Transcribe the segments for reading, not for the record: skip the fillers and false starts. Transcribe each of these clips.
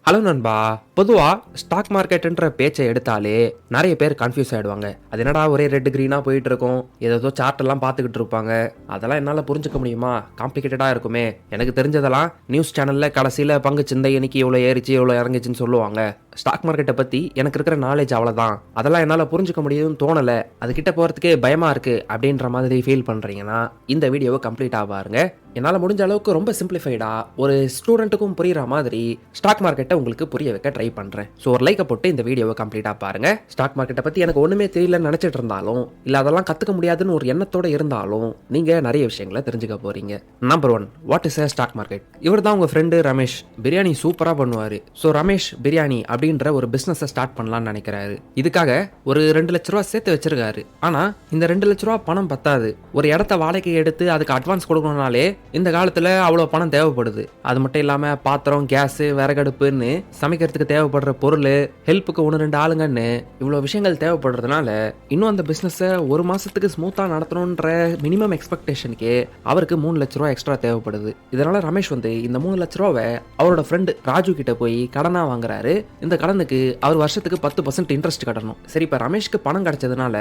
Hello நண்பா. பொதுவாக stock மார்க்கெட்டுன்ற பேச்சை எடுத்தாலே நிறைய பேர் கன்ஃபியூஸ் ஆகிடுவாங்க. அது என்னடா ஒரே ரெட் க்ரீனாக போயிட்டு இருக்கும், ஏதோ சார்ட்டெல்லாம் பார்த்துக்கிட்டு இருப்பாங்க. அதெல்லாம் என்னால் புரிஞ்சுக்க முடியுமா? காம்ப்ளிகேட்டடாக இருக்குமே. எனக்கு தெரிஞ்சதெல்லாம் நியூஸ் சேனலில் கடைசியில் பங்கு சிந்தை இன்னைக்கு எவ்வளோ ஏறிச்சு எவ்வளோ இறங்கிச்சின்னு சொல்லுவாங்க. ஸ்டாக் மார்க்கெட்டை பற்றி எனக்கு இருக்கிற நாலேஜ் அவ்வளோதான். அதெல்லாம் என்னால் புரிஞ்சுக்க முடியும்னு தோணலை, அதுக்கிட்ட போகிறதுக்கே பயமாக இருக்குது அப்படின்ற மாதிரி ஃபீல் பண்ணுறீங்கன்னா இந்த வீடியோவை கம்ப்ளீட்டாக பாருங்க. என்னால் முடிஞ்ச அளவுக்கு ரொம்ப சிம்பிளிஃபைடாக ஒரு ஸ்டூடெண்ட்டுக்கும் புரிகிற மாதிரி ஸ்டாக் மார்க்கெட்டை உங்களுக்கு புரிய வைக்க ட்ரை பண்ணுறேன். ஸோ ஒரு லைக்கை போட்டு இந்த வீடியோவை கம்ப்ளீட்டாக பாருங்கள். ஸ்டாக் மார்க்கெட்டை பற்றி எனக்கு ஒன்றுமே தெரியலன்னு நினச்சிட்டு இருந்தாலும், இல்லை அதெல்லாம் கற்றுக்க முடியாதுன்னு ஒரு எண்ணத்தோடு இருந்தாலும் நீங்கள் நிறைய விஷயங்களை தெரிஞ்சுக்க போகிறீங்க. Number 1, what is stock market? இவர் தான் உங்கள் ஃப்ரெண்டு ரமேஷ். பிரியாணி சூப்பராக பண்ணுவார். ஸோ ரமேஷ் பிரியாணி அப்படின்ற ஒரு பிஸ்னஸை ஸ்டார்ட் பண்ணலான்னு நினைக்கிறாரு. இதுக்காக ஒரு 2 லட்ச ரூபா சேர்த்து வச்சிருக்காரு. ஆனால் இந்த 2 லட்ச ரூபா பணம் பத்தாது. ஒரு இடத்த வாடகை எடுத்து அதுக்கு அட்வான்ஸ் கொடுக்கணும்னாலே இந்த காலத்தில் அவ்வளோ பணம் தேவைப்படுது. அது மட்டும் இல்லாமல் பாத்திரம், கேஸு, விறகடுப்புன்னு சமைக்கிறதுக்கு தேவைப்படுற பொருள், ஹெல்ப்புக்கு 1-2 ஆளுங்கன்னு இவ்வளோ விஷயங்கள் தேவைப்படுறதுனால இன்னும் அந்த பிஸ்னஸை ஒரு மாதத்துக்கு ஸ்மூத்தாக நடத்தணுன்ற மினிமம் எக்ஸ்பெக்டேஷனுக்கு அவருக்கு 3 லட்ச ரூபா எக்ஸ்ட்ரா தேவைப்படுது. இதனால ரமேஷ் இந்த 3 லட்ச ரூபாவை அவரோட ஃப்ரெண்டு ராஜு கிட்ட போய் கடனாக வாங்குறாரு. இந்த கடனுக்கு அவர் வருஷத்துக்கு 10% இன்ட்ரெஸ்ட் கட்டணும். சரி, இப்போ ரமேஷ்க்கு பணம் கிடைச்சதுனால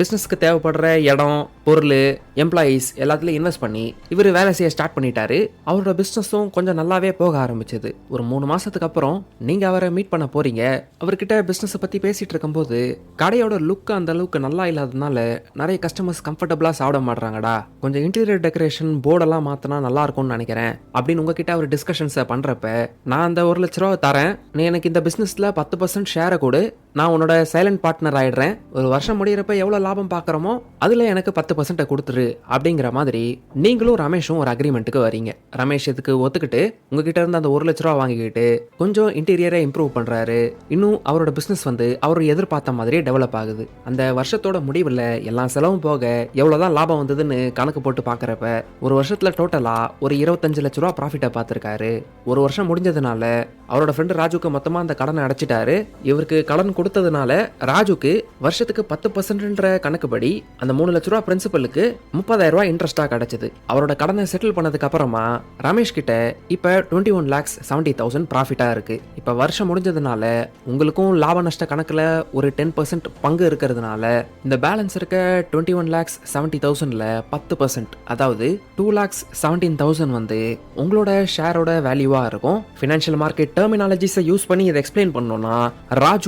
பிஸ்னஸ்க்கு தேவைப்படுற இடம், பொருள், எம்ப்ளாயீஸ் எல்லாத்துலையும் இன்வெஸ்ட் பண்ணி இவர் வேலை செய்ய ஸ்டார்ட் பண்ணிட்டாரு. அவரோட பிஸ்னஸும் கொஞ்சம் நல்லாவே போக ஆரம்பிச்சது. ஒரு 3 மாசத்துக்கு அப்புறம் நீங்க அவரை மீட் பண்ண போறீங்க. அவர்கிட்ட பிசினஸ் பத்தி பேசிட்டு இருக்கும்போது கடையோட லுக் அந்த அளவுக்கு நல்லா இல்லாததுனால நிறைய கஸ்டமர்ஸ் கம்ஃபர்டபுளா சாப்பிட மாட்டாங்கடா, கொஞ்சம் இன்டீரியர் டெக்கரேஷன் போர்டெல்லாம் மாத்தினா நல்லா இருக்கும்னு நினைக்கிறேன் அப்படின்னு உங்ககிட்ட அவர் டிஸ்கஷன்ஸை பண்றப்ப, நான் அந்த 1 லட்ச ரூபா தரேன், நீ எனக்கு இந்த பிசினஸ்ல 10% ஷேரை கொடு, நான் உன்னோட சைலண்ட் பார்ட்னர் ஆயிடுறேன், ஒரு வருஷம் முடியிறப்ப எவ்வளவு லாபம் பார்க்குறோமோ அதுல எனக்கு 10% கொடுத்துரு அப்படிங்கிற மாதிரி நீங்களும் ரமேஷும் ஒரு அக்ரிமெண்ட்டுக்கு வரீங்க. ரமேஷ் இதுக்கு ஒத்துக்கிட்டு உங்ககிட்ட இருந்து அந்த 1 லட்ச ரூபா வாங்கிக்கிட்டு கொஞ்சம் இன்டீரியரை இம்ப்ரூவ் பண்றாரு. இன்னும் அவரோட பிசினஸ் அவர் எதிர்பார்த்த மாதிரியே டெவலப் ஆகுது. அந்த வருஷத்தோட முடிவில் எல்லா செலவும் போக எவ்வளவுதான் லாபம் வந்ததுன்னு கணக்கு போட்டு பார்க்கறப்ப ஒரு வருஷத்துல டோட்டலா ஒரு 25 லட்ச ரூபா ப்ராஃபிட்டை பார்த்திருக்காரு. ஒரு வருஷம் முடிஞ்சதுனால அவரோட ஃப்ரெண்டு ராஜுக்கு மொத்தமா அந்த கடனை அடைச்சிட்டாரு. இவருக்கு கடன் கொடுத்ததுனால ராஜுக்கு வருஷத்துக்கு 10%ன்ற கணக்குப்படி அந்த 3 லட்ச ரூபா பிரின்சிபலுக்கு 30,000 ரூபாய் இன்ட்ரெஸ்டா கிடைச்சது. அவரோட கடனை செட்டில் பண்ணதுக்கு அப்புறமா ரமேஷ் கிட்ட இப்ப 21,70,000 ப்ராஃபிட்டா இருக்கு. இப்ப வருஷம் முடிஞ்சதுனால உங்களுக்கும் லாப நஷ்ட கணக்குல ஒரு 10% பங்கு இருக்கிறதுனால இந்த பேலன்ஸ் இருக்க 21,70,000ல 10%, அதாவது 2,17,000 உங்களோட ஷேரோட வேல்யூவா இருக்கும். ஃபினான்ஷியல் மார்க்கெட் டெர்மினாலஜிஸை யூஸ் பண்ணி இதை எக்ஸ்பிளைன் பண்ணணும்னா, ராஜு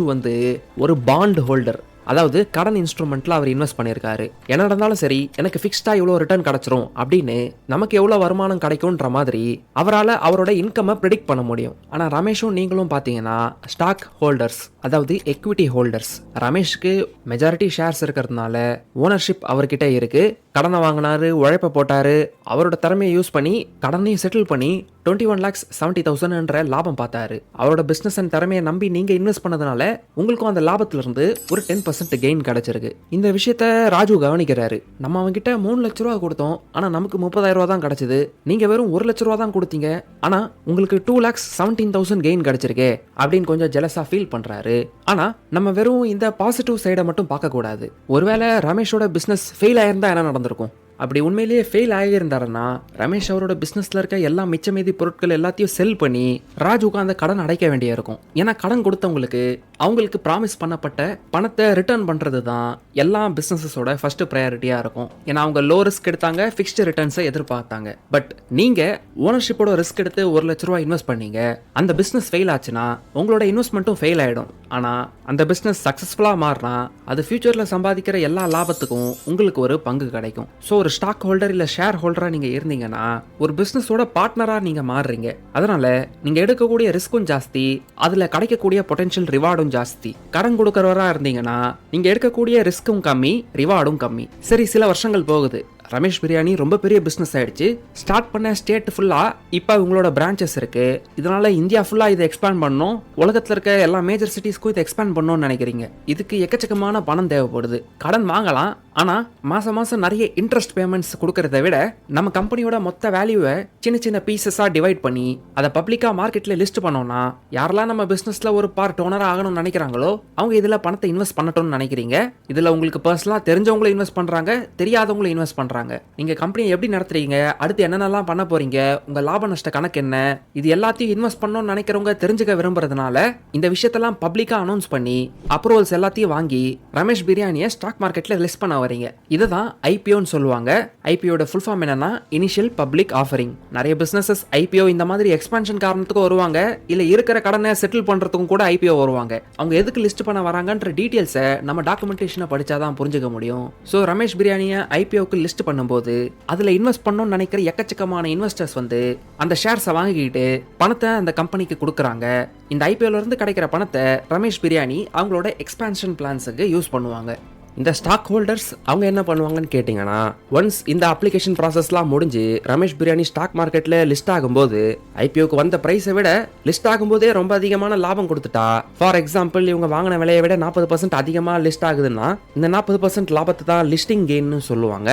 ஒரு பாண்ட் ஹோல்டர், அதாவது கடன் இன்ஸ்ட்ருமெண்ட்ல அவர் இன்வெஸ்ட் பண்ணியிருக்காரு. என்ன நடந்தாலும் சரி எனக்கு ஃபிக்ஸ்டா இவ்வளோ ரிட்டர்ன் கிடைச்சிரும் அப்படின்னு நமக்கு எவ்வளோ வருமானம் கிடைக்கும்ன்ற மாதிரி அவரால் அவரோட இன்கம்மை ப்ரெடிக்ட் பண்ண முடியும். ஆனால் ரமேஷும் நீங்களும் பார்த்தீங்கன்னா ஸ்டாக் ஹோல்டர்ஸ், அதாவது எக்விட்டி ஹோல்டர்ஸ். ரமேஷ்க்கு மெஜாரிட்டி ஷேர்ஸ் இருக்கிறதுனால ஓனர்ஷிப் அவர்கிட்ட இருக்கு. கடனை வாங்கினாரு, உழைப்ப போட்டாரு, அவரோட திறமையை யூஸ் பண்ணி கடனையும் செட்டில் பண்ணி 21,70,000 லாபம் பார்த்தாரு. அவரோட பிசினஸ் அண்ட் திறமையை நம்பி நீங்க இன்வெஸ்ட் பண்ணதுனால உங்களுக்கும் அந்த லாபத்துல இருந்து ஒரு 10% கெயின் கிடைச்சிருக்கு. இந்த விஷயத்த ராஜு கவனிக்கிறாரு. நம்ம அவங்கிட்ட 3 லட்ச ரூபா கொடுத்தோம், ஆனா நமக்கு 30,000 ரூபா தான் கிடைச்சது. நீங்க வெறும் 1 லட்ச ரூபா தான் கொடுத்தீங்க, ஆனா உங்களுக்கு 2,17,000 கெயின் கிடைச்சிருக்கே அப்படின்னு கொஞ்சம் ஜெலஸா ஃபீல் பண்றாரு. ஆனா நம்ம வெறும் இந்த பாசிட்டிவ் சைடை மட்டும் பார்க்க கூடாது. ஒருவேளை ரமேஷோட பிசினஸ் ஃபெயில் ஆயிருந்தா என்ன நடந்திருக்கும்? அப்படி உண்மையிலேயே ஃபெயில் ஆகியிருந்தாருன்னா ரமேஷ் அவரோட பிஸ்னஸில் இருக்க எல்லா மிச்ச மீதி பொருட்கள் எல்லாத்தையும் செல் பண்ணி ராஜுக்கு அந்த கடன் அடைக்க வேண்டிய இருக்கும். ஏன்னா கடன் கொடுத்தவங்களுக்கு அவங்களுக்கு ப்ராமிஸ் பண்ணப்பட்ட பணத்தை ரிட்டர்ன் பண்ணுறது தான் எல்லா பிஸ்னஸஸோட ஃபர்ஸ்ட் ப்ரையாரிட்டியாக இருக்கும். ஏன்னா அவங்க லோ ரிஸ்க் எடுத்தாங்க, ஃபிக்ஸ்டு ரிட்டர்ன்ஸை எதிர்பார்த்தாங்க. பட் நீங்கள் ஓனர்ஷிப்போட ரிஸ்க் எடுத்து 1 லட்ச ரூபா இன்வெஸ்ட் பண்ணீங்க, அந்த பிஸ்னஸ் ஃபெயில் ஆச்சுன்னா உங்களோட இன்வெஸ்ட்மெண்ட்டும் ஃபெயில் ஆகிடும். ஆனால் அந்த பிஸ்னஸ் சக்ஸஸ்ஃபுல்லாக மாறினா அது ஃபியூச்சரில் சம்பாதிக்கிற எல்லா லாபத்துக்கும் உங்களுக்கு ஒரு பங்கு கிடைக்கும். ஸோ ஒரு ஸ்டாக் ஹோல்டர் இல்ல ஷேர் ஹோல்டரா நீங்க இருந்தீங்கன்னா ஒரு பிசினஸோட பார்ட்னரா நீங்க மாறுறீங்க. அதனால நீங்க எடுக்கக்கூடிய ரிஸ்க்கும் ஜாஸ்தி, அதுல கிடைக்கக்கூடிய பொட்டன்ஷியல் ரிவார்டும் ஜாஸ்தி. கடன் கொடுக்கறவரா இருந்தீங்கன்னா நீங்க எடுக்கக்கூடிய ரிஸ்க்கும் கம்மி, ரிவார்டும் கம்மி. சரி, சில வருஷங்கள் போகுது. ரமேஷ் பிரியாணி ரொம்ப பெரிய பிசினஸ் ஆயிடுச்சு. ஸ்டார்ட் பண்ண ஸ்டேட் ஃபுல்லா இப்ப உங்களோட பிரான்ச்சஸ் இருக்கு. இதனால இந்தியா ஃபுல்லா இதை எக்ஸ்பேண்ட் பண்ணணும், உலகத்துல இருக்க எல்லா மேஜர் சிட்டிஸ்க்கும் இதை எக்ஸ்பேண்ட் பண்ணணும்னு நினைக்கிறீங்க. இதுக்கு எக்கச்சக்கமான பணம் தேவைப்படுது. கடன் வாங்கலாம், ஆனா மாசம் மாசம் நிறைய இன்ட்ரெஸ்ட் பேமெண்ட்ஸ் கொடுக்கறத விட நம்ம கம்பெனியோட மொத்த வேல்யூவை சின்ன சின்ன பீசஸா டிவைட் பண்ணி அதை பப்ளிக்கா மார்க்கெட்ல லிஸ்ட் பண்ணோம்னா யாரெல்லாம் நம்ம பிசினஸ்ல ஒரு பார்ட் ஓனர் ஆகணும்னு நினைக்கிறாங்களோ அவங்க இதுல பணத்தை இன்வெஸ்ட் பண்ணட்டும்னு நினைக்கிறீங்க. இதுல உங்களுக்கு பர்சனலா தெரிஞ்சவங்களும் இன்வெஸ்ட் பண்றாங்க, தெரியாதவங்களும் இன்வெஸ்ட் பண்றாங்க. வராங்க. நீங்க கம்பெனியை எப்படி நடத்துறீங்க, அடுத்து என்னென்னலாம் பண்ண போறீங்க, உங்க லாப நஷ்ட கணக்கு என்ன, இது எல்லாத்தையும் இன்வெஸ்ட் பண்ணணும்னு நினைக்கிறவங்க தெரிஞ்சுக்க விரும்புறதுனால இந்த விஷயத்தெல்லாம் பப்ளிக்கா அனௌன்ஸ் பண்ணி அப்ரூவல்ஸ் எல்லாத்தையும் வாங்கி ரமேஷ் பிரியாணியை ஸ்டாக் மார்க்கெட்ல லிஸ்ட் பண்ண வரீங்க. இதுதான் ஐபிஓன்னு சொல்லுவாங்க. ஐபிஓட ஃபுல் ஃபார்ம் என்னன்னா இனிஷியல் பப்ளிக் ஆஃபரிங். நிறைய பிசினஸஸ் ஐபிஓ இந்த மாதிரி எக்ஸ்பான்ஷன் காரணத்துக்கு வருவாங்க, இல்ல இருக்கிற கடனை செட்டில் பண்றதுக்கும் கூட ஐபிஓ வருவாங்க. அவங்க எதுக்கு லிஸ்ட் பண்ண வராங்கன்ற டீடைல்ஸை நம்ம டாக்குமெண்டேஷனை படிச்சாதான் புரிஞ்சுக்க முடியும். ஸோ ரமேஷ் பிரியாணியை ஐபிஓக்கு லிஸ்ட் பண்ணும்போது அதுல இன்வெஸ்ட் பண்ணணும்னு நினைக்கிற எக்கச்சக்கமான இன்வெஸ்டர்ஸ் வந்து அந்த ஷேர்ஸை வாங்கிக்கிட்டு பணத்தை அந்த கம்பெனிக்கு கொடுக்குறாங்க. இந்த ஐபிஓல இருந்து கிடைக்கிற பணத்தை ரமேஷ் பிரியாணி அவங்களோட எக்ஸ்பான்ஷன் பிளான்ஸுக்கு யூஸ் பண்ணுவாங்க. இந்த ஸ்டாக் ஹோல்டர்ஸ் அவங்க என்ன பண்ணுவாங்கன்னு கேட்டிங்கன்னா, ஒன்ஸ் இந்த அப்ளிகேஷன் ப்ராசஸ்லாம் முடிஞ்சு ரமேஷ் பிரியாணி ஸ்டாக் மார்க்கெட்டில் லிஸ்ட் ஆகும்போது ஐபிஓக்கு வந்த ப்ரைஸை விட லிஸ்ட் ஆகும்போதே ரொம்ப அதிகமான லாபம் கொடுத்துட்டா, ஃபார் எக்ஸாம்பிள் இவங்க வாங்கின விலையை விட 40% அதிகமாக லிஸ்ட் ஆகுதுன்னா இந்த 40% லாபத்தை தான் லிஸ்டிங் கெயின்னு சொல்லுவாங்க.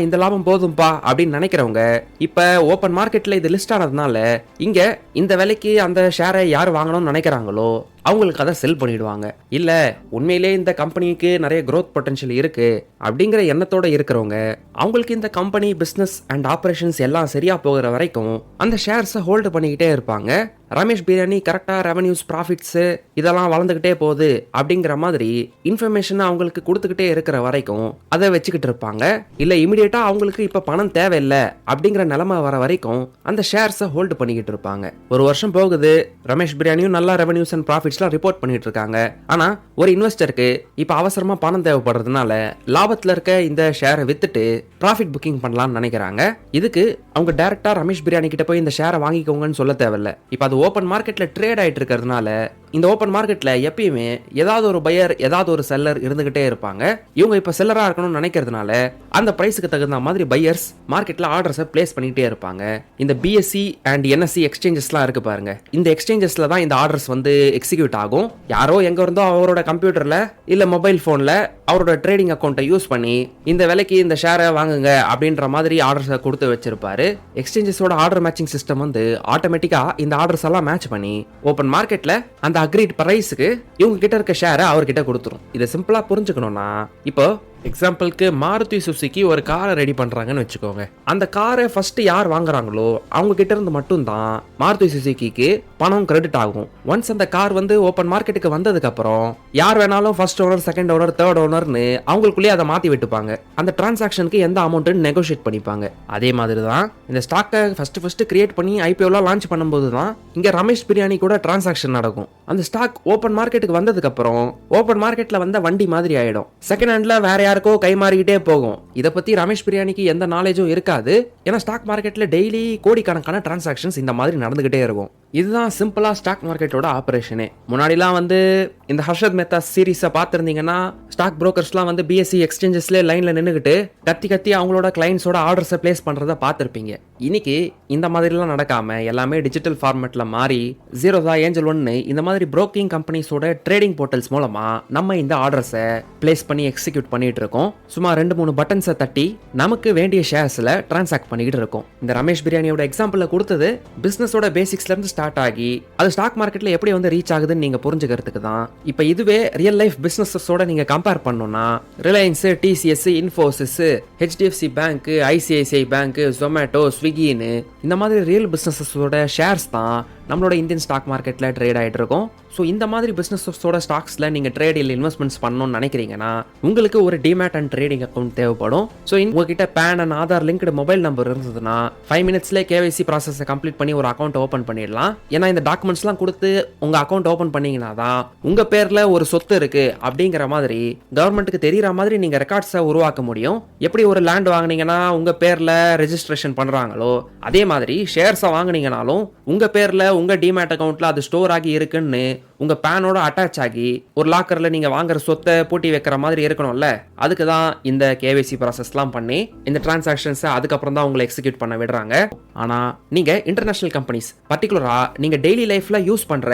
இந்த லாபம் போதும்பா அப்படின்னு நினைக்கிறவங்க இப்போ ஓப்பன் மார்க்கெட்டில் இது லிஸ்ட் ஆனதுனால இங்கே இந்த விலைக்கு அந்த ஷேரை யார் வாங்கணும்னு நினைக்கிறாங்களோ அவங்களுக்கு அதை செல் பண்ணிடுவாங்க. இல்ல உண்மையிலே இந்த கம்பெனிக்கு நிறைய growth பொட்டன்ஷியல் இருக்கு அப்படிங்கிற எண்ணத்தோட இருக்கிறவங்க அவங்களுக்கு இந்த கம்பெனி பிசினஸ் அண்ட் ஆபரேஷன்ஸ் எல்லாம் சரியா போகிற வரைக்கும் அந்த ஷேர்ஸை ஹோல்டு பண்ணிக்கிட்டே இருப்பாங்க. ரமேஷ் பிரியாணி கரெக்டா ரெவன்யூஸ் ப்ராஃபிட்ஸ் இதெல்லாம் வளர்ந்துகிட்டே போகுது அப்படிங்கிற மாதிரி இன்ஃபர்மேஷன் அவங்களுக்கு கொடுத்துக்கிட்டே இருக்கிற வரைக்கும் அதை வச்சுக்கிட்டு இருப்பாங்க. இல்ல இமிடியேட்டா அவங்களுக்கு இப்ப பணம் தேவையில்லை அப்படிங்கிற நிலைமை வர வரைக்கும் அந்த ஷேர்ஸை ஹோல்டு பண்ணிக்கிட்டு இருப்பாங்க. ஒரு வருஷம் போகுது, ரமேஷ் பிரியாணியும் நல்லா ரெவன்யூஸ் அண்ட் ப்ராஃபிட்ஸ்லாம் ரிப்போர்ட் பண்ணிட்டு இருக்காங்க. ஆனா ஒரு இன்வெஸ்டருக்கு இப்ப அவசரமா பணம் தேவைப்படுறதுனால லாபத்துல இருக்க இந்த ஷேரை வித்துட்டு ப்ராஃபிட் புக்கிங் பண்ணலாம்னு நினைக்கிறாங்க. இதுக்கு அவங்க டைரக்டா ரமேஷ் பிரியாணி கிட்ட போய் இந்த ஷேரை வாங்கிக்கோங்கன்னு சொல்ல தேவையில்ல. இப்ப அது ஓப்பன் மார்க்கெட்ல ட்ரேட் ஆயிட்டு இருக்கிறதுனால இந்த ஓப்பன் மார்க்கெட்ல எப்பயுமே ஏதாவது ஒரு பையர் ஏதாவது ஒரு செல்லர் இருந்துகிட்டே இருப்பாங்க. இவங்க இப்ப செல்லரா இருக்கணும்னு நினைக்கிறதுனால அந்த பிரைஸுக்கு தகுந்த மாதிரி பையர்ஸ் மார்க்கெட்ல ஆர்டர்ஸை பிளேஸ் பண்ணிட்டே இருப்பாங்க. இந்த பிஎஸ்சி அண்ட் என்எஸ்சி எக்ஸ்சேஞ்சஸ்லாம் இருக்கு பாருங்க, இந்த எக்ஸ்சேஞ்சஸ்ல தான் இந்த ஆர்டர்ஸ் வந்து எக்ஸிக்யூட் ஆகும். யாரோ எங்க இருந்தோ அவரோட கம்ப்யூட்டர்ல இல்ல மொபைல் போன்ல அவரோட ட்ரேடிங் அக்கௌண்ட்டை யூஸ் பண்ணி இந்த விலைக்கு இந்த ஷேரை வாங்குங்க அப்படின்ற மாதிரி ஆர்டர்ஸை கொடுத்து வச்சிருப்பாரு. எக்ஸ்சேஞ்சஸோட ஆர்டர் மேட்சிங் சிஸ்டம் வந்து ஆட்டோமேட்டிக்கா இந்த ஆர்டர்ஸ் எல்லாம் மேட்ச் பண்ணி ஓப்பன் மார்க்கெட்ல அந்த அக்ரீட் பிரைஸுக்கு இவங்க கிட்ட இருக்க ஷேரை அவர்கிட்ட கொடுத்துரும். இதை சிம்பிளா புரிஞ்சுக்கணும்னா, இப்போ எக்ஸாம்பிளுக்கு மாருதி சுசுகி ஒரு காரை ரெடி பண்றாங்கன்னு வச்சுக்கோங்க. அந்த காரை ஃபர்ஸ்ட் யார் வாங்குறாங்களோ அவங்க கிட்ட இருந்து மட்டும்தான் மாருதி சுசுகிக்கு பணம் கிரெடிட் ஆகும். ஒன்ஸ் அந்த கார் வந்து ஓப்பன் மார்க்கெட்டுக்கு வந்ததுக்கு அப்புறம் யார் வேணாலும் first owner, second owner, third ஓனர்னு அவங்களுக்குள்ளேயே அதை மாத்தி விட்டுப்பாங்க. அந்த டிரான்சாக்ஷனுக்கு எந்த அமௌண்ட்னு நெகோஷியேட் பண்ணிப்பாங்க. அதே மாதிரி தான் இந்த ஸ்டாக்கை ஃபர்ஸ்ட் கிரியேட் பண்ணி ஐபிஓலாம் லான்ச் பண்ணும்போது தான் இங்க ரமேஷ் பிரியாணி கூட டிரான்சாக்ஷன் நடக்கும். அந்த ஸ்டாக் ஓப்பன் மார்க்கெட்டுக்கு வந்ததுக்கு அப்புறம் ஓப்பன் மார்க்கெட்ல வந்த வண்டி மாதிரி ஆயிடும். செகண்ட் ஹேண்ட்ல வேற யாருக்கோ கை மாறிக்கிட்டே போகும். இதை பத்தி ரமேஷ் பிரியாணிக்கு எந்த நாலேஜும் இருக்காது. ஏன்னா ஸ்டாக் மார்க்கெட்ல டெய்லி கோடிக்கணக்கான டிரான்சாக்ஷன்ஸ் இந்த மாதிரி நடந்துகிட்டே இருக்கும். இதுதான் சிம்பிளா ஸ்டாக் மார்க்கெட்டோட ஆபரேஷனே. முன்னாடிலாம் வந்து இந்த ஹர்ஷத் மேத்தா சீரீஸை பார்த்துருந்தீங்கன்னா ஸ்டாக் புரோக்கர்ஸ்லாம் வந்து பிஎஸ்சி எக்ஸ்சேஞ்சஸ்ல லைன்ல நின்றுகிட்டு கத்தி அவங்களோட கிளைண்ட்ஸோட ஆர்டர்ஸை பிளேஸ் பண்றதை பார்த்துருப்பீங்க. இன்னைக்கு இந்த மாதிரிலாம் நடக்காம எல்லாமே டிஜிட்டல் ஃபார்மேட்ல மாறி ஜீரோதா, ஏஞ்சல் ஒன்னு இந்த மாதிரி புரோக்கிங் கம்பெனிஸோட ட்ரேடிங் போர்ட்டல்ஸ் மூலமா நம்ம இந்த ஆர்டர்ஸை பிளேஸ் பண்ணி எக்ஸிக்யூட் பண்ணிட்டு இருக்கோம். சும்மா 2-3 பட்டன்ஸை தட்டி நமக்கு வேண்டிய ஷேர்ஸ்ல டிரான்சாக்ட் பண்ணிக்கிட்டு இருக்கோம். இந்த ரமேஷ் பிரியாணியோட எக்ஸாம்பிள் கொடுத்தது பிசினஸோட பேசிக்ஸ்ல இருந்து ஸ்டார்ட் ஆகி அது ஸ்டாக் மார்க்கெட்ல எப்படி வந்து ரீச் ஆகுதுன்னு நீங்க புரிஞ்சுக்கிறதுக்கு தான். இப்ப இதுவே ரியல் லைஃப் பிசினஸஸோட நீங்க கம்பேர் பண்ணணும்னா ரிலையன்ஸ், டிசிஎஸ், இன்ஃபோசிஸ், ஹெச்டிஎஃப்சி பேங்க், ஐசிஐசிஐ பேங்க், ஜொமேட்டோ, ஸ்விக்கின்னு இந்த மாதிரி ரியல் பிசினஸஸோட ஷேர்ஸ் தான் நம்மளோட இந்தியன் ஸ்டாக் மார்க்கெட்ல ட்ரேட் ஆயிட்டு இருக்கும். ஸோ இந்த மாதிரி பிசினஸோட ஸ்டாக்ஸ்ல நீங்க ட்ரேட் இல்லை இன்வெஸ்ட்மெண்ட்ஸ் பண்ணணும்னு நினைக்கிறீங்கன்னா உங்களுக்கு ஒரு டிமேட் அண்ட் ட்ரேடிங் அக்கௌண்ட் தேவைப்படும். ஸோ உங்ககிட்ட PAN and Aadhaar linked mobile number இருந்ததுன்னா 5 மினிட்ஸ்லேயே கேவைசி ப்ராசஸை கம்ப்ளீட் பண்ணி ஒரு அக்கௌண்ட் ஓப்பன் பண்ணிடலாம். ஏன்னா இந்த டாக்குமெண்ட்ஸ்லாம் கொடுத்து உங்க அக்கௌண்ட் ஓப்பன் பண்ணீங்கன்னா தான் உங்க பேர்ல ஒரு சொத்து இருக்கு அப்படிங்கிற மாதிரி கவர்மெண்ட்டுக்கு தெரியற மாதிரி நீங்க ரெக்கார்ட்ஸை உருவாக்க முடியும். எப்படி ஒரு லேண்ட் வாங்கினீங்கன்னா உங்க பேர்ல ரெஜிஸ்ட்ரேஷன் பண்றாங்களோ அதே மாதிரி ஷேர்ஸை வாங்கினீங்கனாலும் உங்க பேர்ல உங்க டிமேட் அக்கௌண்ட்ல அது ஸ்டோர் ஆகி இருக்குன்னு உங்க பேனோட அட்டாச் ஆகி ஒரு லாக்கர்ல நீங்க வாங்குற சொத்தை பூட்டி வைக்கிற மாதிரி இருக்கணும்ல. அதுக்கு தான் இந்த கேவைசி ப்ராசஸ்லாம் பண்ணி இந்த டிரான்சாக்ஷன்ஸை அதுக்கப்புறம் தான் உங்களை எக்ஸிக்யூட் பண்ண விடுறாங்க. ஆனா நீங்க இன்டர்நேஷனல் கம்பெனிஸ் பர்டிகுலரா நீங்க டெய்லி லைஃப்ல யூஸ் பண்ற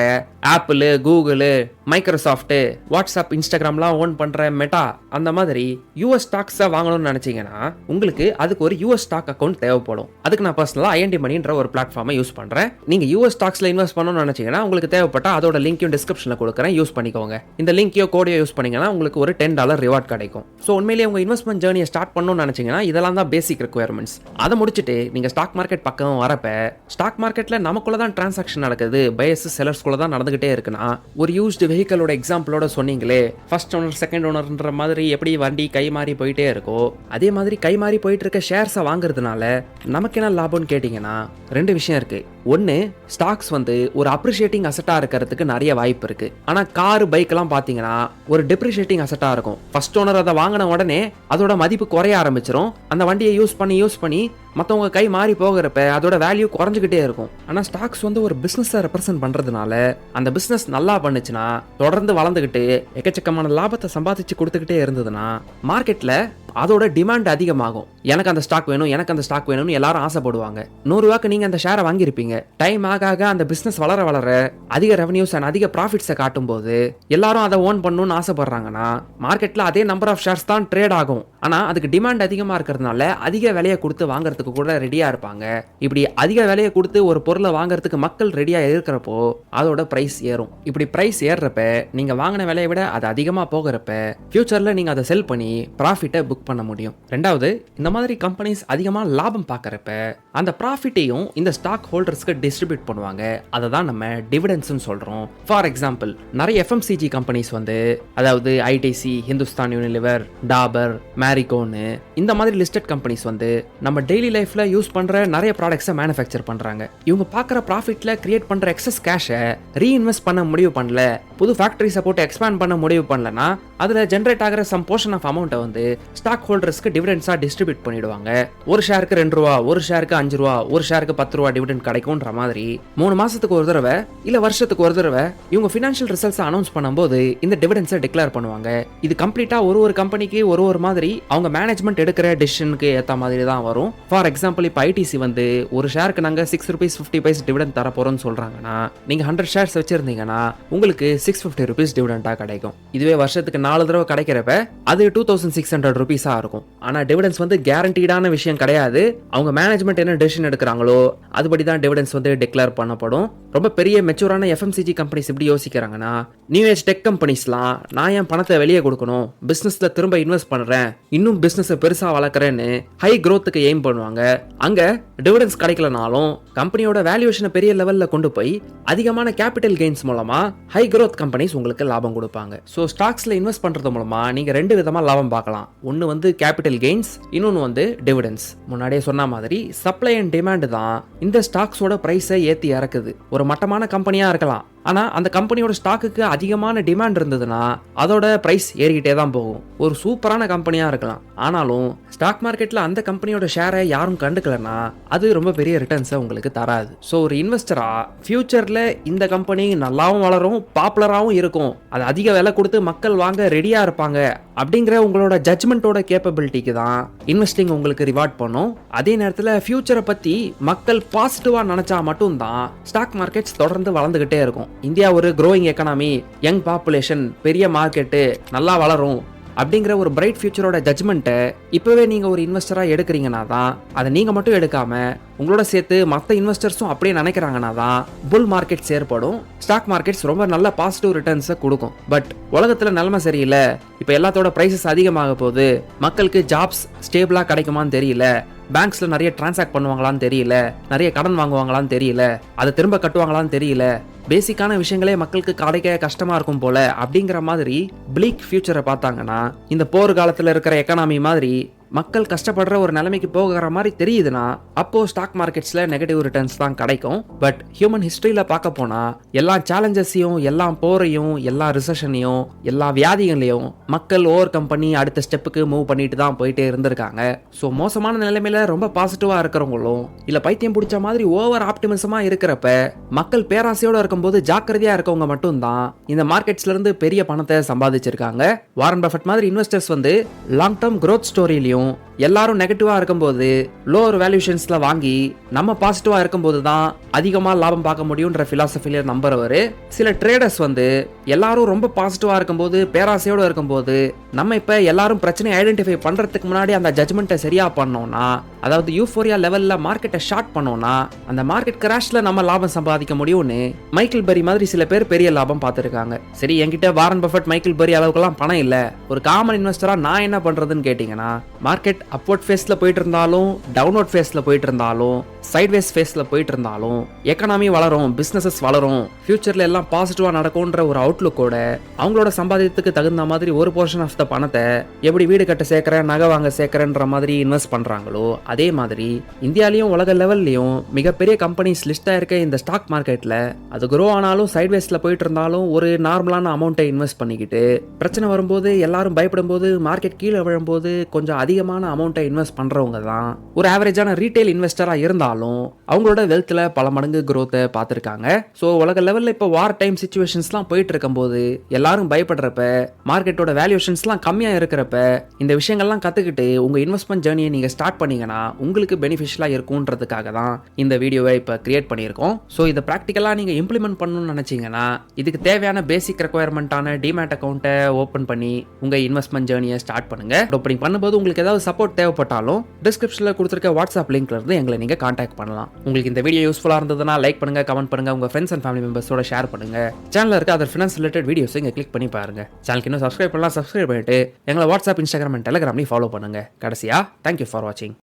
ஆப்பிள், கூகுள், மைக்ரோசாஃப்ட், வாட்ஸ்அப், இன்ஸ்டாகிராம்லாம் ஓன் பண்ற மெட்டா, அந்த மாதிரி யூஎஸ் ஸ்டாக்ஸை வாங்கணும்னு நினைச்சீங்கன்னா உங்களுக்கு அதுக்கு ஒரு யூஎஸ் ஸ்டாக் அக்கௌண்ட் தேவைப்படும். அதுக்கு நான் பர்சனலா ஐஎன்டி மணின்ற ஒரு பிளாட்ஃபார்மை யூஸ் பண்றேன். நீங்க யூஎஸ் ஸ்டாக்ஸ்ல இன்வெஸ்ட் பண்ணணும்னு நினைச்சீங்கன்னா உங்களுக்கு தேவைப்பட்ட அதோட லிங்கையும் டிஸ்கிரிப்ஷன்ல கொடுக்குறேன், யூஸ் பண்ணிக்கோங்க. இந்த லிங்கையோ கோடையோ யூஸ் பண்ணீங்கன்னா உங்களுக்கு ஒரு $10 ரிவார்ட் கிடைக்கும். ஸோ உண்மையிலேயே உங்க இன்வெஸ்ட்மெண்ட் ஜேர்னியை ஸ்டார்ட் பண்ணணும்னு நினைச்சீங்கன்னா இதெல்லாம் தான் பேசிக் ரெக்யர்மெண்ட்ஸ். அதை முடிச்சுட்டு நீங்க ஸ்டாக் மார்க்கெட் பக்கம் வரப்ப ஸ்டாக் மார்க்கெட்ல நமக்குள்ள தான் டிரான்சாக்ஷன் நடக்குது, பையர்ஸ் செல்லர்ஸ்குள்ள தான் நடந்துகிட்டே இருக்குன்னா ஒரு யூஸ்டு வெஹிக்கலோட எக்ஸாம்பிளோட சொன்னீங்களே, ஃபர்ஸ்ட் ஓனர் செகண்ட் ஓனர்ன்ற மாதிரி எப்படி வண்டி கை மாறி போயிட்டே இருக்கோ அதே மாதிரி கை மாறி போயிட்டு இருக்க ஷேர்ஸை வாங்குறதுனால நமக்கு என்ன லாபம்னு கேட்டீங்கன்னா ரெண்டு விஷயம் இருக்கு. ஒன்னு, ஸ்டாக்ஸ் வந்து ஒரு அப்ரிஷியேட்டிங் அசெட்டா இருக்கிறதுக்கு நிறைய வாய்ப்பு இருக்கு. ஆனா கார், பைக் எல்லாம் பாத்தீங்கன்னா ஒரு டெப்ரிஷியேட்டிங் அசெட்டா இருக்கும். ஃபர்ஸ்ட் ஓனர் அதை வாங்கின உடனே அதோட மதிப்பு குறைய ஆரம்பிச்சிடும். அந்த வண்டியை யூஸ் பண்ணி மற்றவங்க கை மாறி போகிறப்ப அதோட வேல்யூ குறைஞ்சிக்கிட்டே இருக்கும். ஆனால் ஸ்டாக்ஸ் வந்து ஒரு பிஸ்னஸை ரெப்ரசென்ட் பண்ணுறதுனால அந்த பிஸ்னஸ் நல்லா பண்ணுச்சுன்னா தொடர்ந்து வளர்ந்துக்கிட்டு எக்கச்சக்கமான லாபத்தை சம்பாதிச்சு கொடுத்துக்கிட்டே இருந்ததுன்னா மார்க்கெட்டில் அதோட டிமாண்ட் அதிகமாகும். எனக்கு அந்த ஸ்டாக் வேணும், எனக்கு அந்த ஸ்டாக் வேணும்னு எல்லாரும் ஆசைப்படுவாங்க. $100 நீங்க அந்த ஷேரை வாங்கியிருப்பீங்க. டைம் ஆக அந்த பிசினஸ் வளர அதிக ரெவன்யூஸ் அண்ட் அதிக ப்ராஃபிட்ஸை காட்டும் போது எல்லாரும் அதை ஓன் பண்ணணும்னு ஆசைப்படுறாங்கன்னா மார்க்கெட்ல அதே நம்பர் ஆஃப் ஷேர்ஸ் தான் ட்ரேட் ஆகும். ஆனா அதுக்கு டிமாண்ட் அதிகமா இருக்கிறதுனால அதிக விலையை கொடுத்து வாங்குறதுக்கு கூட ரெடியா இருப்பாங்க. இப்படி அதிக விலையை கொடுத்து ஒரு பொருளை வாங்குறதுக்கு மக்கள் ரெடியா இருக்கிறப்போ அதோட பிரைஸ் ஏறும். இப்படி பிரைஸ் ஏறுறப்ப நீங்க வாங்கின விலையை விட அது அதிகமா போகிறப்ப ஃபியூச்சர்ல நீங்க அதை செல் பண்ணி ப்ராஃபிட்டை புக் பண்ண முடியும். ரெண்டாவது, இந்த மாதிரி கம்பெனிஸ் அதிகமா லாபம் பார்க்கறப்ப அந்த ப்ராஃபிட்டையும் இந்த ஸ்டாக் ஹோல்டர்ஸ்க்கு டிஸ்ட்ரிபியூட் பண்ணுவாங்க. அதை தான் நம்ம டிவிடெண்ட்ஸ்னு சொல்றோம். ஃபார் எக்ஸாம்பிள், நிறைய எஃப்எம்சிஜி கம்பெனிஸ் வந்து, அதாவது ஐடிசி, ஹிந்துஸ்தான் யூனிலிவர், டாபர், மேரிகோன்னு இந்த மாதிரி லிஸ்டட் கம்பெனிஸ் வந்து நம்ம டெய்லி லைஃப்ல யூஸ் பண்ற நிறைய ப்ராடக்ட்ஸை மேனுஃபேக்சர் பண்றாங்க. இவங்க பார்க்குற ப்ராஃபிட்ல கிரியேட் பண்ற எக்ஸஸ் கேஷை ரீஇன்வெஸ்ட் பண்ண முடிவு பண்ணல, புது ஃபேக்டரிஸை போட்டு எக்ஸ்பேண்ட் பண்ண முடிவு பண்ணலன்னா அதுல ஜென்ரேட் ஆகிற சம் போர்ஷன் ஆஃப் அமௌண்ட்டை வந்து ஸ்டாக் ஹோல்டர்ஸ்க்கு டிவிடெண்ட்ஸா டிஸ்ட்ரிபியூட் பண்ணிடுவாங்க. ஒரு ஷேருக்கு $2, ஒரு ஷேருக்கு $5, ஒரு ஷேருக்கு $10 டிவிடெண்ட் கிடைக்கும்ன்ற மாதிரி 3 மாசத்துக்கு ஒரு தடவை இல்ல வருஷத்துக்கு ஒரு தடவை இவங்க ஃபினான்ஷியல் ரிசல்ட்ஸ் அனௌன்ஸ் பண்ணும்போது இந்த டிவிடெண்ட்ஸை டிக்ளேர் பண்ணுவாங்க. இது கம்ப்ளீட்டா ஒரு கம்பெனிக்கு ஒரு மாதிரி அவங்க மேனேஜ்மெண்ட் எடுக்கிற டிசிஷனுக்கு ஏற்ற மாதிரி தான் வரும். ஃபார் எக்ஸாம்பிள், இப்போ ஐடிசி வந்து ஒரு ஷேருக்கு நாங்க ₹6.50 டிவிடெண்ட் தர போறோம்னு சொல்றாங்கன்னா நீங்க 100 ஷேர்ஸ் வச்சிருந்தீங்கன்னா உங்களுக்கு ₹650 டிவிடெண்டா கிடைக்கும். இதுவே வருஷத்துக்கு 4 தடவை கிடைக்கிறப்ப அது ₹2600 இருக்கும். ஆனா டிவிடெண்ட்ஸ் வந்து கேரண்டீடான விஷயம் கிடையாது. அவங்க மேனேஜ்மெண்ட் என்ன டிசிஷன் எடுக்கிறாங்களோ அதுபடி தான் டிவிடெண்ட்ஸ் வந்து டிக்ளேர் பண்ணப்படும். ரொம்ப பெரிய மெச்சூரான எஃப்எம்சிஜி கம்பெனிஸ் எப்படி யோசிக்கிறாங்கன்னா, நியூ ஏஜ் டெக் கம்பெனிஸ்லாம் நான் என் பணத்தை வெளியே கொடுக்கணும், பிசினஸ்ல திரும்ப இன்வெஸ்ட் பண்றேன், இன்னும் பிசினஸ் பெருசா வளர்க்கறேன்னு ஹை growthக்கு எய்ம் பண்ணுவாங்க. அங்க டிவிடெண்ட்ஸ் கிடைக்கலனாலும் கம்பெனியோட வேல்யூவேஷனை பெரிய லெவல்ல கொண்டு போய் அதிகமான கேபிட்டல் கெயின்ஸ் மூலமா ஹை growth கம்பெனிஸ் உங்களுக்கு லாபம் கொடுப்பாங்க. ஸோ ஸ்டாக்ஸ்ல இன்வெஸ்ட் பண்றது மூலமா நீங்க 2 விதமா லாபம் பார்க்கலாம். ஒன்னு வந்து கேபிட்டல் கெயின்ஸ், இன்னொன்னு வந்து டிவிடெண்ட்ஸ். முன்னாடியே சொன்ன மாதிரி சப்ளை அண்ட் டிமாண்ட் தான் இந்த ஸ்டாக்ஸோட பிரைஸை ஏத்தி இறக்குது. ஒரு மட்டமான கம்பெனியா இருக்கலாம், ஆனா அந்த கம்பெனியோட ஸ்டாக்குக்கு அதிகமான டிமாண்ட் இருந்ததுன்னா அதோட பிரைஸ் ஏறிக்கிட்டே தான் போகும். ஒரு சூப்பரான கம்பெனியா இருக்கலாம், ஆனாலும் ஸ்டாக் மார்க்கெட்ல அந்த கம்பெனியோட ஷேரை யாரும் கண்டுக்கலன்னா அது ரொம்ப பெரிய ரிட்டர்ன்ஸை உங்களுக்கு தராது. ஸோ ஒரு இன்வெஸ்டரா ஃபியூச்சர்ல இந்த கம்பெனி நல்லாவும் வளரும், பாப்புலராகவும் இருக்கும், அது அதிக விலை கொடுத்து மக்கள் வாங்க ரெடியா இருப்பாங்க அப்படிங்கிற உங்களோட ஜட்ஜ்மெண்டோட கேப்பபிலிட்டிக்கு தான் இன்வெஸ்டிங் உங்களுக்கு ரிவார்ட் பண்ணும். அதே நேரத்தில் ஃபியூச்சரை பத்தி மக்கள் பாசிட்டிவா நினைச்சா மட்டும்தான் ஸ்டாக் மார்க்கெட்ஸ் தொடர்ந்து வளர்ந்துகிட்டே இருக்கும். இந்தியா ஒரு growing எக்கனாமி, யங் பாப்புலேஷன், பெரிய மார்க்கெட்டு, நல்லா வளரும் அப்படிங்கிற ஒரு பிரைட் ஃபியூச்சரோட ஜட்ஜ்மெண்ட்டை இப்பவே நீங்க ஒரு இன்வெஸ்டரா எடுக்கிறீங்கன்னா தான், அதை நீங்க மட்டும் எடுக்காம உங்களோட சேர்த்து மற்ற இன்வெஸ்டர்ஸும் அப்படியே நினைக்கிறாங்கன்னா தான் புல் மார்க்கெட்ஸ் ஏற்படும். ஸ்டாக் மார்க்கெட்ஸ் ரொம்ப நல்ல பாசிட்டிவ் ரிட்டர்ன்ஸை கொடுக்கும். பட் உலகத்துல நிலைமை சரியில்லை, இப்போ எல்லாத்தோட பிரைசஸ் அதிகமாக போகுது, மக்களுக்கு ஜாப்ஸ் ஸ்டேபிளா கிடைக்குமான்னு தெரியல, பேங்க்ஸ்ல நிறைய டிரான்சாக்ட் பண்ணுவாங்களான்னு தெரியல, நிறைய கடன் வாங்குவாங்களான்னு தெரியல, அதை திரும்ப கட்டுவாங்களான்னு தெரியல, பேசிக்கான விஷயங்களே மக்களுக்கு கிடைக்க கஷ்டமா இருக்கும் போல அப்படிங்கிற மாதிரி பிளீக் ஃபியூச்சரை பார்த்தாங்கன்னா இந்த போர் காலத்துல இருக்கிற எக்கனாமி மாதிரி மக்கள் கஷ்டப்படுற ஒரு நிலைமைக்கு போகிற மாதிரி தெரியுதுன்னா அப்போ ஸ்டாக் மார்க்கெட்ஸ்ல நெகட்டிவ் ரிட்டர்ன்ஸ் தான் கிடைக்கும். பட் ஹியூமன் ஹிஸ்டரியில பார்க்க போனா எல்லா சேலஞ்சஸையும், எல்லா போரையும், எல்லா ரிசெஷனையும், எல்லா வியாதிகளையும் மக்கள் ஓவர் கம் பண்ணி அடுத்த ஸ்டெப்புக்கு மூவ் பண்ணிட்டு தான் போயிட்டே இருந்திருக்காங்க. ஸோ மோசமான நிலைமையில ரொம்ப பாசிட்டிவா இருக்கிறவங்களும் இல்ல பைத்தியம் பிடிச்ச மாதிரி ஓவர் ஆப்டிமிசமா இருக்கிறப்ப மக்கள் பேராசையோட இருக்கும்போது ஜாக்கிரதையா இருக்கவங்க மட்டும்தான் இந்த மார்க்கெட்ஸ்ல இருந்து பெரிய பணத்தை சம்பாதிச்சிருக்காங்க. வாரன் பஃபெட் மாதிரி இன்வெஸ்டர்ஸ் வந்து லாங் டர்ம் growth ஸ்டோரியிலையும் எல்லாரும் நெகட்டிவா இருக்கும்போது லோவர் வேல்யூஷன்ஸ்ல வாங்கி நம்ம பாசிட்டிவா இருக்கும்போது தான் அதிகமா லாபம் பார்க்க முடியும்ன்ற பிலாசபில நம்புறவரு. சில ட்ரேடர்ஸ் வந்து எல்லாரும் ரொம்ப பாசிட்டிவா இருக்கும்போது, பேராசையோட இருக்கும்போது, நம்ம இப்ப எல்லாரும் பிரச்சனையை ஐடென்டிஃபை பண்றதுக்கு முன்னாடி அந்த ஜட்ஜ்மெண்ட்டை சரியா பண்ணோம்னா, அதாவது யூஃபோரியா லெவல்ல மார்க்கெட்டை ஷார்ட் பண்ணோம்னா, அந்த மார்க்கெட் கிராஷ்ல நம்ம லாபம் சம்பாதிக்க முடியும்னு மைக்கேல் பெரி மாதிரி சில பேர் பெரிய லாபம் பார்த்திருக்காங்க. சரி, என்கிட்ட வாரன் பஃபெட், மைக்கேல் பெரி அளவுக்குலாம் பணம் இல்ல, ஒரு காமன் இன்வெஸ்டரா நான் என்ன பண்றதுன்னு கேட்டீங்கன்னா, மார்க்கெட் அப்வர்ட் ஃபேஸ்ல போயிட்டு இருந்தாலும், டவுன்வர்ட் ஃபேஸ்ல போயிட்டு இருந்தாலும், சைட்வேஸ் ஃபேஸ்ல போயிட்டு இருந்தாலும், எக்கனாமி வளரும், பிசினஸஸ் வளரும், ஃபியூச்சர்ல எல்லாம் பாசிட்டிவா நடக்கும்ன்ற ஒரு அவுட்லுக்கோட அவங்களோட சம்பாதியத்துக்கு தகுந்த மாதிரி ஒரு போர்ஷன் ஆஃப் த பணத்தை எப்படி வீடு கட்ட சேர்க்கிறேன், நகை வாங்க சேர்க்கிறேன்ற மாதிரி இன்வெஸ்ட் பண்றாங்களோ, அதே மாதிரி இந்தியாலையும் உலக லெவல்லையும் மிகப்பெரிய கம்பெனிஸ் லிஸ்டா இருக்க இந்த ஸ்டாக் மார்க்கெட்ல அது குரோ ஆனாலும் சைட்வேஸ்ல போயிட்டு இருந்தாலும் ஒரு நார்மலான அமௌண்ட்டை இன்வெஸ்ட் பண்ணிக்கிட்டு, பிரச்சனை வரும்போது எல்லாரும் பயப்படும் போது, மார்க்கெட் கீழே விழும்போது கொஞ்சம் அதிகமான அமௌண்ட்டை இன்வெஸ்ட் பண்றவங்க தான் ஒரு ஆவரேஜான ரீட்டைல் இன்வெஸ்டரா இருந்தாலும் அவங்களோட வெல்த்ல பல மடங்கு growth-ஐ பார்த்திருக்காங்க. ஸோ உலக லெவல்ல இப்போ வார் டைம் சிச்சுவேஷன்ஸ்லாம் போயிட்டு இருக்கும்போது எல்லாரும் பயப்படுறப்ப, மார்க்கெட்டோட வேல்யூஷன்ஸ்லாம் கம்மியா இருக்கிறப்ப இந்த விஷயங்கள்லாம் கத்துக்கிட்டு உங்க இன்வெஸ்ட்மெண்ட் ஜர்னியை நீங்க ஸ்டார்ட் பண்ணீங்கன்னா உங்களுக்கு பெனிஃபிஷியலா இருக்கும்ன்றதுக்காக தான் இந்த வீடியோவை இப்போ கிரியேட் பண்ணியிருக்கோம். ஸோ இதை ப்ராக்டிக்கலா நீங்க இம்ப்ளிமெண்ட் பண்ணணும்னு நினைச்சீங்கன்னா இதுக்கு தேவையான பேசிக் ரெக்குயர்மெண்ட்டான டிமேட் அக்கௌண்ட்டை ஓப்பன் பண்ணி உங்க இன்வெஸ்ட்மெண்ட் ஜர்னியை ஸ்டார்ட் பண்ணுங்க. அப்படி பண்ணும்போது உங்களுக்கு ஏதாவது சப்போர்ட் தேவைப்பட்டாலும் டிஸ்கிரிப்ஷன்ல கொடுத்துருக்க வாட்ஸ்அப் லிங்க்ல இருந்து எங்களை நீங்க கான்டாக்ட் பண்ணலாம். உங்களுக்கு இந்த வீடியோ யூஸ்ஃபுல்லா இருந்ததுன்னா லைக் பண்ணுங்க, கமெண்ட் பண்ணுங்க, உங்க ஃப்ரெண்ட்ஸ் அண்ட் ஃபேமிலி மெம்பர்ஸோட ஷேர் பண்ணுங்க. சேனல்ல இருக்க அதர் ஃபினான்ஸ் ரிலேட்டட் வீடியோஸ் இங்க கிளிக் பண்ணி பாருங்க. சேனலுக்கு இன்னும் சப்ஸ்கிரைப் பண்ணலாம், சப்ஸ்கிரைப் பண்ணிட்டு எங்களை வாட்ஸ்அப், இன்ஸ்டாகிராம் அண்ட் டெலிகிராம்லையும் ஃபாலோ பண்ணுங்க. கடைசியா தேங்க்யூ ஃபார் வாட்சிங்.